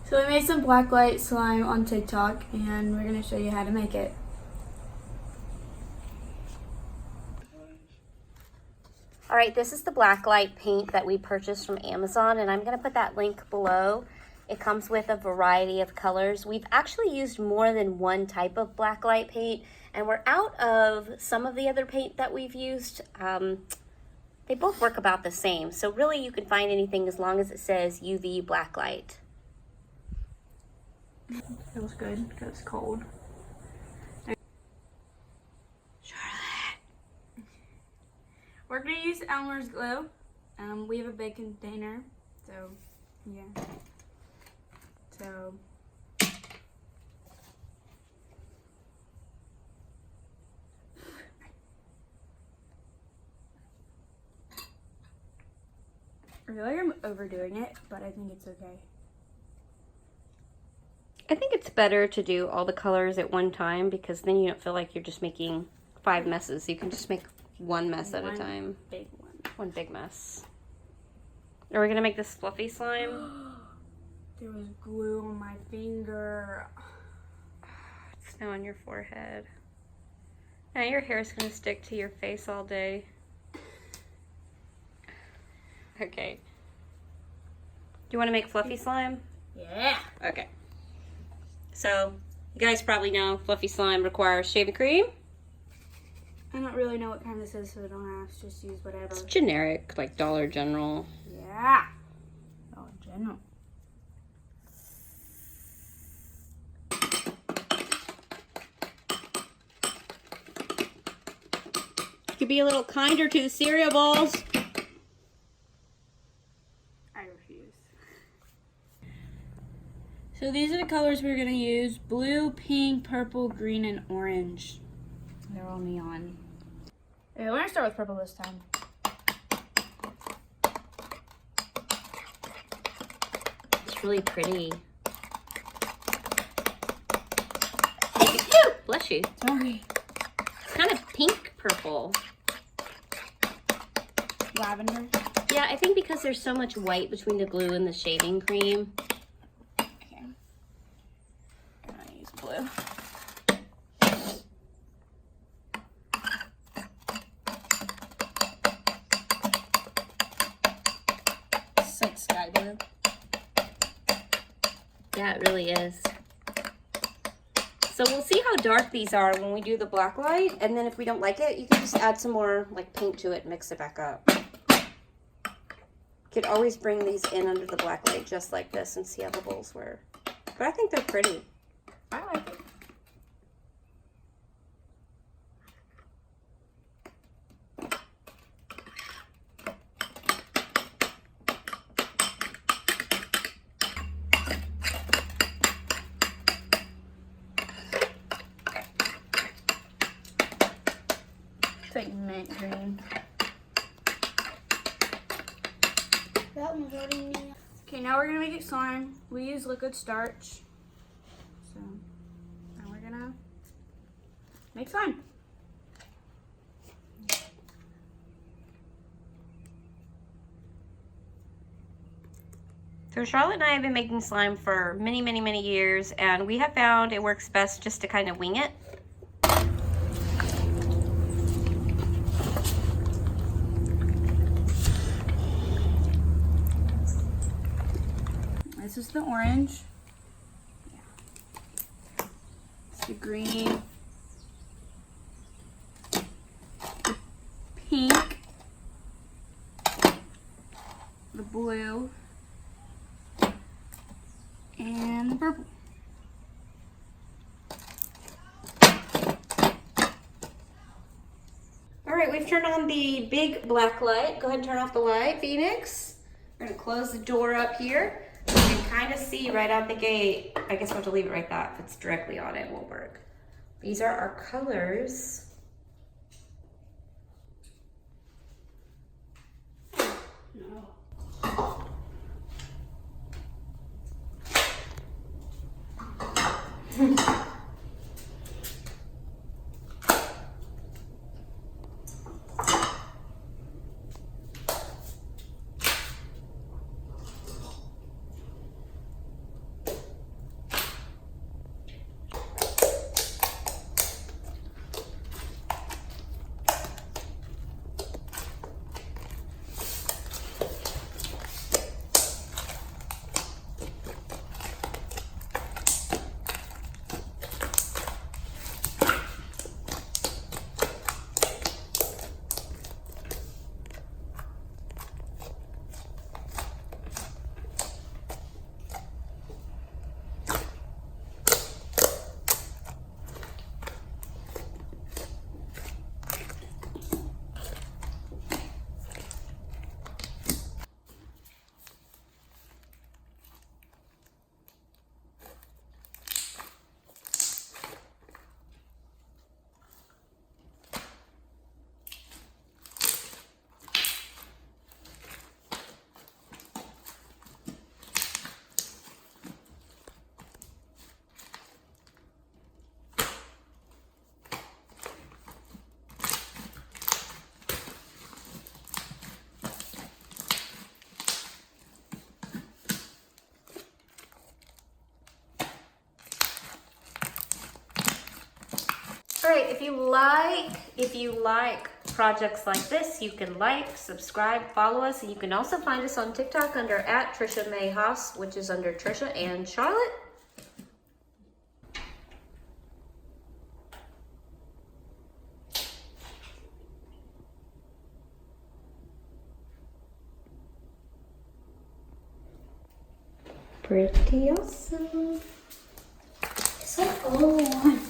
So we made some Blacklight slime on TikTok, and we're going to show you how to make it. All right, this is the Blacklight paint that we purchased from Amazon, and I'm going to put that link below. It comes with a variety of colors. We've actually used more than one type of Blacklight paint, and we're out of some of the other paint that we've used. They both work about the same, so really you can find anything as long as it says UV Blacklight. Feels good because it's cold. Charlotte. We're going to use Elmer's glue. We have a big container, so yeah. So I feel like I'm overdoing it, but I think it's okay. I think it's better to do all the colors at one time because then you don't feel like you're just making 5 messes. You can just make one mess at a time. Big one. One big mess. Are we gonna make this fluffy slime? There was glue on my finger. It's now on your forehead. Now your hair is gonna stick to your face all day. Okay. Do you want to make fluffy slime? Yeah. Okay. So, you guys probably know fluffy slime requires shaving cream. I don't really know what kind this is, so I don't have to just use whatever. It's generic, like Dollar General. Yeah. Dollar General. You could be a little kinder to the cereal balls. I refuse. So these are the colors we're going to use. Blue, pink, purple, green, and orange. They're all neon. Okay, we're going to start with purple this time. It's really pretty. Bless you. Sorry. It's kind of pink purple. Lavender. Yeah, I think because there's so much white between the glue and the shaving cream. Okay. I'm going to use blue. It's like sky blue. Yeah, it really is. So we'll see how dark these are when we do the Blacklight, and then if we don't like it, you can just add some more like paint to it and mix it back up. You could always bring these in under the Blacklight just like this and see how the bowls were. But I think they're pretty. I like it. It's like mint green. That one's already neat. Okay, now we're gonna make it slime. We use liquid starch. So now we're gonna make slime. So Charlotte and I have been making slime for many, many, many years, and we have found it works best just to kind of wing it. This is the orange. Yeah. It's the green. The pink. The blue. And the purple. All right, we've turned on the big black light. Go ahead and turn off the light, Phoenix. We're gonna close the door up here. You can kind of see right out the gate. I guess we'll have to leave it right that. If it's directly on it, it won't work. These are our colors. No. if you like projects like this, you can like, subscribe, follow us, and you can also find us on TikTok under @TrishaMayHaas, which is under Trisha and Charlotte. Pretty awesome. It's like all one.